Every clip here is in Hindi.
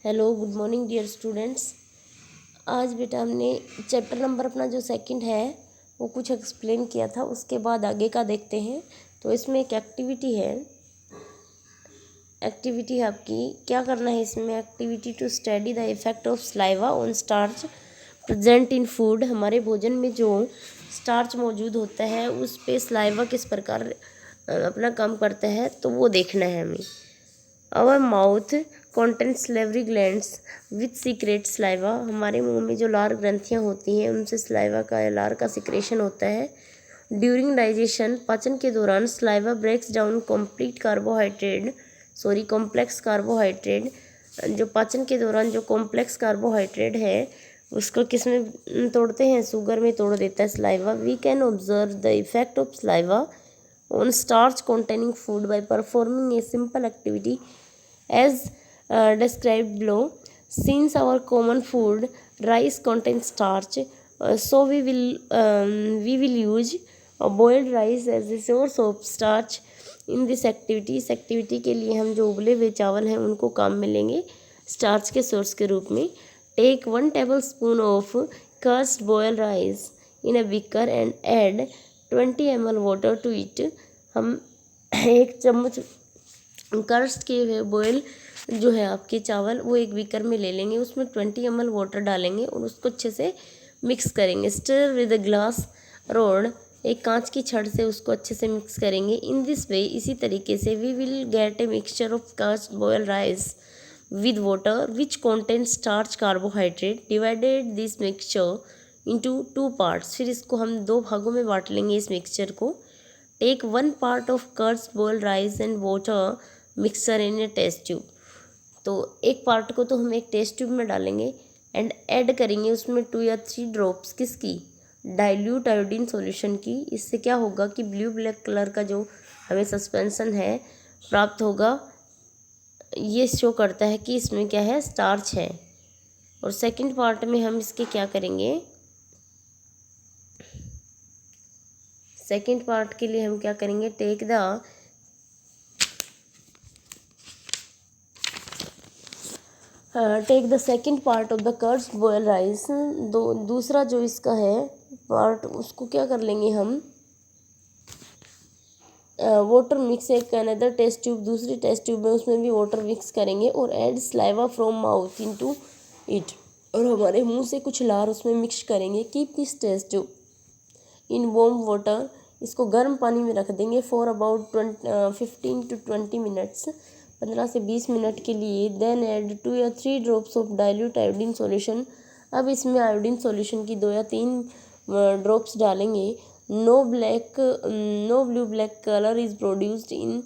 Hello, good morning dear students. आज बेटा हमने चैप्टर नंबर अपना जो सेकंड है वो कुछ एक्सप्लेन किया था, उसके बाद आगे का देखते हैं। तो इसमें एक एक्टिविटी है। एक्टिविटी आपकी क्या करना है इसमें? Activity to study the effect of saliva on starch present in food. हमारे भोजन में जो स्टार्च मौजूद होता है उस पे स्लाइवा किस प्रकार अपना काम करता है, तो वो देखना है हमें। Our mouth content salivary glands with secrete saliva. हमारे मुंह में जो लार ग्रंथियाँ होती हैं उनसे स्लाइवा का या लार का सिक्रेशन होता है। ड्यूरिंग डाइजेशन, पाचन के दौरान saliva breaks down complex carbohydrate. जो पाचन के दौरान जो कॉम्प्लेक्स कार्बोहाइड्रेट है उसको किस में तोड़ते हैं? शुगर में तोड़ देता है saliva. We can observe the effect of saliva on starch containing food by performing a simple activity as described below. Since our common food rice contains starch, so we will use boiled rice as a source of starch in this activity. इस एक्टिविटी के लिए हम जो उबले हुए चावल हैं उनको काम में लेंगे स्टार्च के सोर्स के रूप में। Take 1 tablespoon of crushed boiled rice in a beaker and add 20 ml water to it. हम 1 चम्मच कर्स्ट किए हुए बॉयल जो है आपके चावल वो एक बीकर में ले लेंगे, उसमें 20 ml वाटर डालेंगे और उसको अच्छे से मिक्स करेंगे। Stir with a glass rod, एक कांच की छड़ से उसको अच्छे से मिक्स करेंगे। इन दिस वे, इसी तरीके से we will get a mixture of crushed boil rice with water which contain starch carbohydrate. Divided this mixture into 2 parts. फिर इसको हम 2 भागों में बांट लेंगे इस मिक्सचर को। Take 1 part of curds boiled rice and water mixture in a test tube. तो एक पार्ट को तो हम एक टेस्ट ट्यूब में डालेंगे एंड ऐड करेंगे उसमें 2 या 3 ड्रॉप्स किसकी? डाइल्यूट आयोडीन सॉल्यूशन की। इससे क्या होगा कि ब्लू ब्लैक कलर का जो हमें सस्पेंसन है प्राप्त होगा। ये शो करता है कि इसमें क्या है? स्टार्च है। और सेकंड पार्ट में हम इसके क्या करेंगे? सेकेंड पार्ट के लिए हम क्या करेंगे? Take the second part of the curds boil rice. दूसरा जो इसका है पार्ट उसको क्या कर लेंगे हम? वाटर मिक्स एक अनदर टेस्ट ट्यूब, दूसरी टेस्ट ट्यूब में उसमें भी वाटर मिक्स करेंगे और add saliva from mouth into it. और हमारे मुंह से कुछ लार उसमें मिक्स करेंगे। Keep this test tube in warm water. इसको गर्म पानी में रख देंगे फॉर अबाउट 15 to 20 मिनट्स, 15 से 20 मिनट के लिए। देन ऐड 2 या 3 drops of dilute iodine solution. अब इसमें आयोडीन सॉल्यूशन की 2 या 3 ड्रॉप्स डालेंगे। No blue black colour is produced in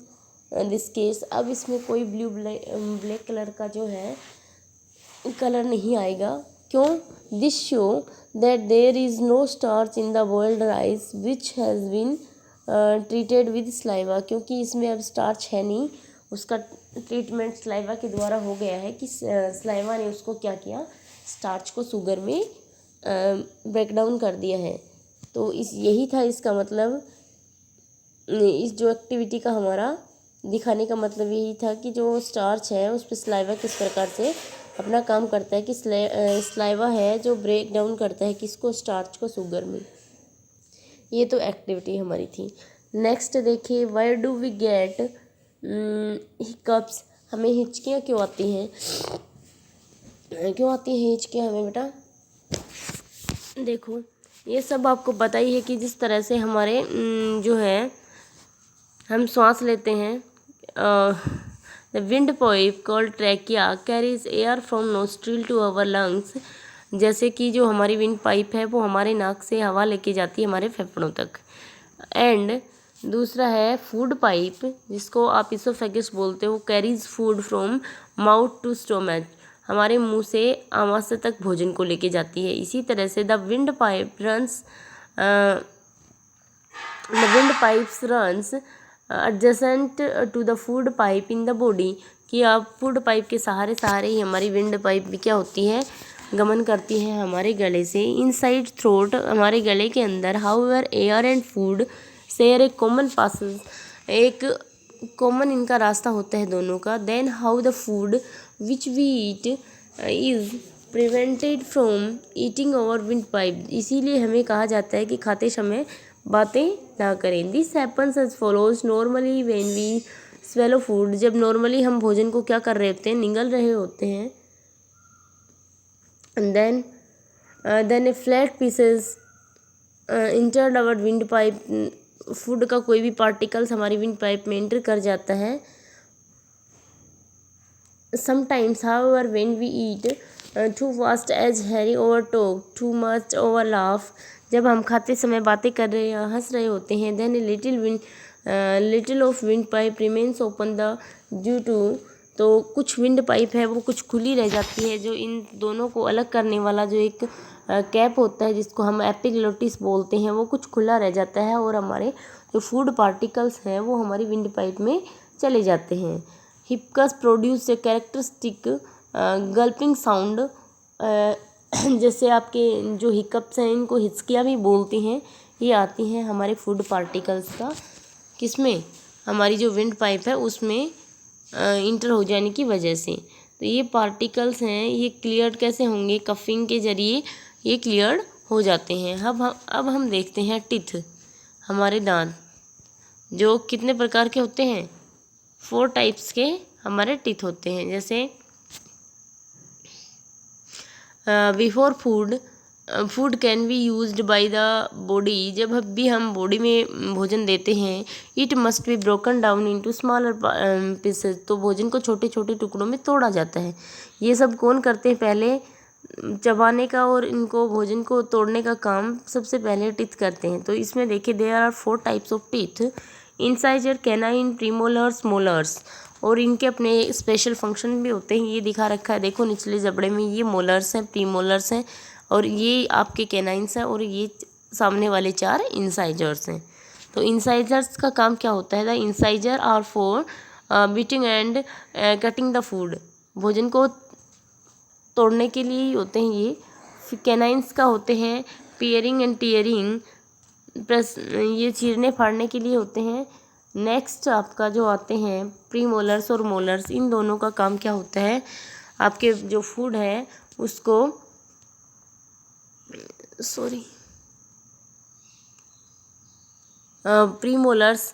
this case. अब इसमें कोई ब्लू ब्लैक कलर का जो है कलर नहीं आएगा। क्यों? This show that there is no starch in the boiled rice which has been treated with saliva. क्योंकि इसमें अब स्टार्च है नहीं, उसका ट्रीटमेंट स्लाइवा के द्वारा हो गया है कि स्लाइवा ने उसको क्या किया? स्टार्च को शुगर में ब्रेक डाउन कर दिया है। तो यही था इसका मतलब। इस जो एक्टिविटी का हमारा दिखाने का मतलब यही था कि जो स्टार्च है उस पर स्लाइवा किस प्रकार से अपना काम करता है कि स्लाइवा है जो ब्रेक डाउन करता है किसको? स्टार्च को शुगर में। ये तो एक्टिविटी हमारी थी। नेक्स्ट देखिए, where do we get hiccups. हमें हिचकियाँ क्यों आती हैं? क्यों आती हैं हिचकियाँ हमें बेटा? देखो, ये सब आपको पता ही है कि जिस तरह से हमारे जो है हम सांस लेते हैं। The wind pipe called trachea carries air from nostril to our lungs. जैसे कि जो हमारी विंड पाइप है वो हमारे नाक से हवा लेके जाती है हमारे फेफड़ों तक। एंड दूसरा है फूड पाइप, जिसको आप इसोफेगस बोलते हो, carries food from mouth to stomach. हमारे मुंह से आमाशय तक भोजन को लेके जाती है। इसी तरह से the wind pipes runs adjacent to the food pipe in the body. कि आप फूड पाइप के सहारे ही हमारी विंड पाइप भी क्या होती है? गमन करती है हमारे गले से। इनसाइड थ्रोट, हमारे गले के अंदर। However air and food share a common passage. एक कॉमन इनका रास्ता होता है दोनों का। Then how the food which we eat is prevented from eating over wind pipe. इसीलिए हमें कहा जाता है कि खाते समय बातें ना करें। This happens as follows normally when we swallow food. जब नॉर्मली हम भोजन को क्या कर रहे होते हैं, निगल रहे होते हैं। And then a flat pieces entered our wind pipe. Food का कोई भी पार्टिकल्स हमारी विंड पाइप में एंटर कर जाता है। Sometimes however when we eat too fast as hurry over talk too much over laugh. जब हम खाते समय बातें कर रहे या हंस रहे होते हैं। Then little of wind pipe remains open the due to. तो कुछ विंड पाइप है वो कुछ खुली रह जाती है। जो इन दोनों को अलग करने वाला जो एक कैप होता है जिसको हम एपिग्लोटिस बोलते हैं, वो कुछ खुला रह जाता है और हमारे जो फूड पार्टिकल्स हैं वो हमारी विंड पाइप में चले जाते हैं। हिप्कस produce a characteristic gulping sound. जैसे आपके जो हिकअप्स हैं इनको हिचकियाँ भी बोलते हैं, ये आती हैं हमारे फूड पार्टिकल्स का किसमें, हमारी जो विंड पाइप है उसमें इंटर हो जाने की वजह से। तो ये पार्टिकल्स हैं ये क्लियर कैसे होंगे, कफिंग के जरिए ये क्लियर हो जाते हैं। अब हम देखते हैं टीथ, हमारे दांत जो कितने प्रकार के होते हैं, 4 टाइप्स के हमारे टीथ होते हैं। जैसे before food can be used by the body. जब भी हम बॉडी में भोजन देते हैं, it must be broken down into smaller pieces. तो भोजन को छोटे छोटे टुकड़ों में तोड़ा जाता है। ये सब कौन करते हैं, पहले चबाने का और इनको भोजन को तोड़ने का काम सबसे पहले टीथ करते हैं। तो इसमें देखिए there are 4 types of teeth, incisor, canine, premolars, molars. और इनके अपने स्पेशल फंक्शन भी होते हैं, ये दिखा रखा है देखो निचले जबड़े में, ये मोलर्स हैं, प्रीमोलर्स हैं और ये आपके कैनाइन्स हैं और ये सामने वाले 4 इंसाइजर्स हैं। तो इंसाइजर्स का काम क्या होता है, the incisor are for biting and cutting the food. भोजन को तोड़ने के लिए ही होते हैं ये। कैनाइन्स का होते हैं पियरिंग एंड टीयरिंग, प्लस ये चीरने फाड़ने के लिए होते हैं। नेक्स्ट आपका जो आते हैं प्रीमोलर्स और मोलर्स, इन दोनों का काम क्या होता है, आपके जो फूड है उसको प्रीमोलर्स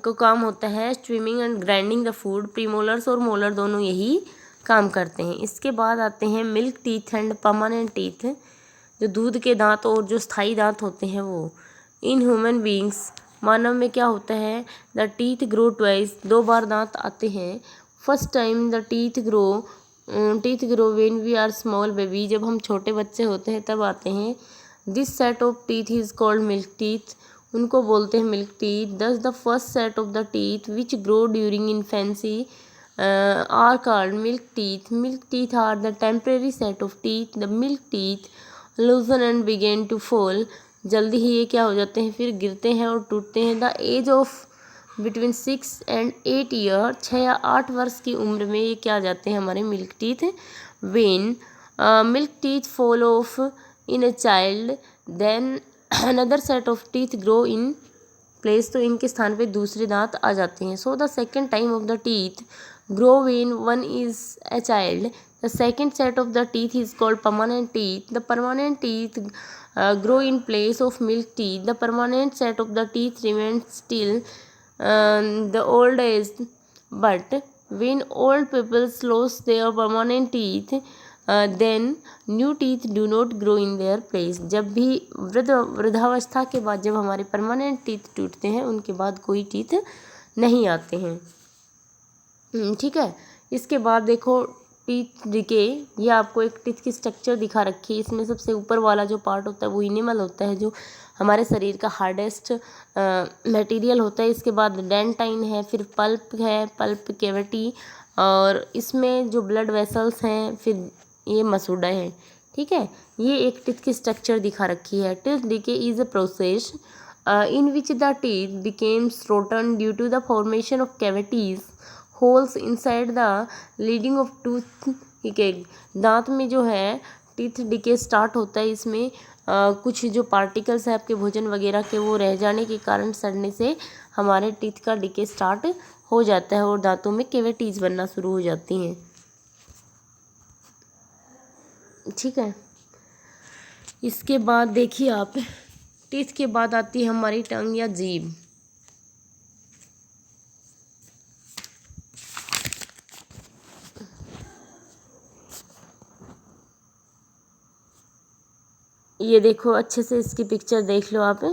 को काम होता है swimming and grinding the food. Premolars और मोलर दोनों यही काम करते हैं। इसके बाद आते हैं milk teeth and permanent teeth, जो दूध के दांत और जो स्थायी दांत होते हैं वो। इन ह्यूमन बींग्स, मानव में क्या होता है, द टीथ ग्रो ट्वाइस, 2 बार दांत आते हैं। First time the teeth grow when we are small baby, जब हम छोटे बच्चे होते हैं तब आते हैं। This set of teeth is called milk teeth, उनको बोलते हैं milk teeth. Thus the first set of the teeth which grow during infancy are called milk teeth. Milk teeth are the temporary set of teeth. The milk teeth loosen and begin to fall. जल्दी ही ये क्या हो जाते हैं, फिर गिरते हैं और टूटते हैं। The age of between 6 and 8 year, 6 या 8 वर्ष की उम्र में ये क्या आ जाते हैं हमारे milk teeth. When milk teeth fall off in a child then another set of teeth grow in place, तो इनके स्थान पे दूसरे दांत आ जाते हैं। So the second time of the teeth grow when one is a child. The second set of the teeth is called permanent teeth. The permanent teeth grow in place of milk teeth. The permanent set of the teeth remains till the old age. But when old people lose their permanent teeth, then new teeth do not grow in their place. जब भी वृद्धावस्था के बाद जब हमारे परमानेंट टीथ टूटते हैं उनके बाद कोई टीथ नहीं आते हैं। ठीक है। इसके बाद देखो टीथ डिके, ये आपको एक टीथ की स्ट्रक्चर दिखा रखी है। इसमें सबसे ऊपर वाला जो पार्ट होता है वो इनेमल होता है, जो हमारे शरीर का हार्डेस्ट मटेरियल होता है। इसके बाद डेंटाइन है, फिर पल्प है, पल्प कैविटी, और इसमें जो ब्लड वेसल्स हैं, फिर ये मसूड़ा है। ठीक है, ये एक टीथ की स्ट्रक्चर दिखा रखी है। Teeth decay is a process in which the teeth becomes rotten due to the formation of cavities, holes inside the leading of tooth decay. दांत में जो है टीथ डिके स्टार्ट होता है। इसमें कुछ जो पार्टिकल्स है आपके भोजन वगैरह के वो रह जाने के कारण सड़ने से हमारे टीथ का डिके स्टार्ट हो जाता है और दांतों में कैविटीज बनना शुरू हो जाती हैं। ठीक है, इसके बाद देखिए आप, टीथ के बाद आती है हमारी टंग या जीभ। ये देखो, अच्छे से इसकी पिक्चर देख लो आप,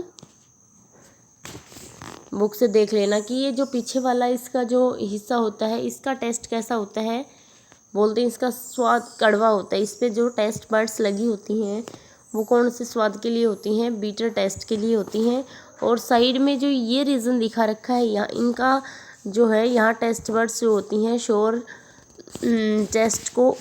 बुक से देख लेना कि ये जो पीछे वाला इसका जो हिस्सा होता है इसका टेस्ट कैसा होता है। बोलते हैं इसका स्वाद कड़वा होता है। इस पे जो टेस्ट बड्स लगी होती हैं वो कौन से स्वाद के लिए होती हैं, बीटर टेस्ट के लिए होती हैं। और साइड में जो ये रीज़न दिखा रखा है यहाँ, इनका जो है यहाँ टेस्ट बड्स जो होती हैं शोर टेस्ट को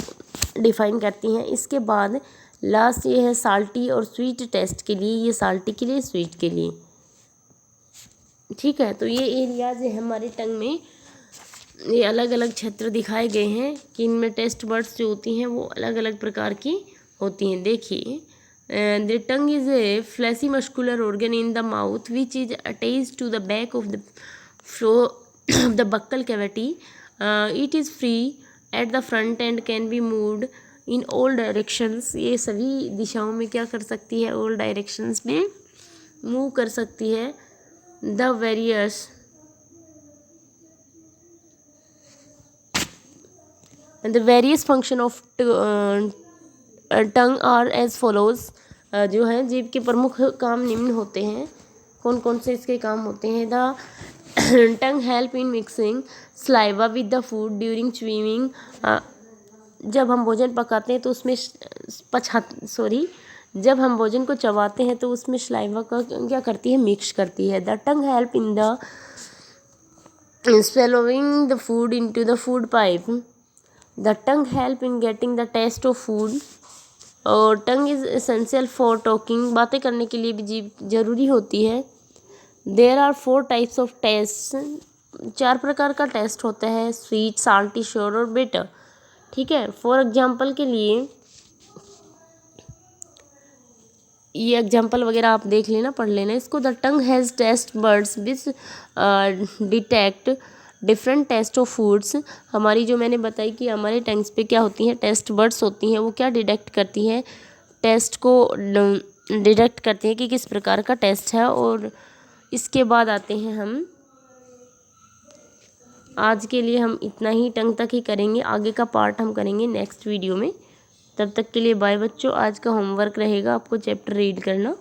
डिफाइन करती हैं। इसके बाद लास्ट ये है साल्टी और स्वीट टेस्ट के लिए, ये साल्टी के लिए, स्वीट के लिए। ठीक है, तो ये एरियाज है हमारे टंग में, ये अलग अलग क्षेत्र दिखाए गए हैं कि इनमें टेस्ट बड्स जो होती हैं वो अलग अलग प्रकार की होती हैं। देखिए, the tongue is a fleshy muscular organ in the mouth which is attached to the back of the floor of the buccal cavity. It is free at the front and can be moved in all directions. ये सभी दिशाओं में क्या कर सकती है, ऑल डायरेक्शंस में मूव कर सकती है। The various function of tongue are as follows. जो है जीभ के प्रमुख काम निम्न होते हैं। कौन कौन से इसके काम होते हैं। The tongue help in mixing saliva with the food during chewing. जब हम भोजन पकाते हैं तो उसमें जब हम भोजन को चबाते हैं तो उसमें स्लाइवा का क्या करती है, मिक्स करती है। The tongue help in the swallowing the food into the food pipe. The tongue help in getting the taste of food. और tongue is essential for talking, बातें करने के लिए भी जीभ जरूरी होती है। There are 4 types of taste, 4 प्रकार का टेस्ट होता है, स्वीट, साल्टी, श्योर और बिटर। ठीक है, फॉर एग्जाम्पल के लिए ये एग्जाम्पल वगैरह आप देख लेना, पढ़ लेना इसको। The tongue has taste buds which detect different taste of foods. हमारी जो मैंने बताई कि हमारे टंग्स पे क्या होती हैं, टेस्ट बर्ड्स होती हैं, वो क्या डिटेक्ट करती हैं, टेस्ट को डिटेक्ट करती हैं कि किस प्रकार का टेस्ट है। और इसके बाद आते हैं हम, आज के लिए हम इतना ही टंग तक ही करेंगे, आगे का पार्ट हम करेंगे नेक्स्ट वीडियो में। तब तक के लिए बाय बच्चों। आज का होमवर्क रहेगा आपको चैप्टर रीड करना।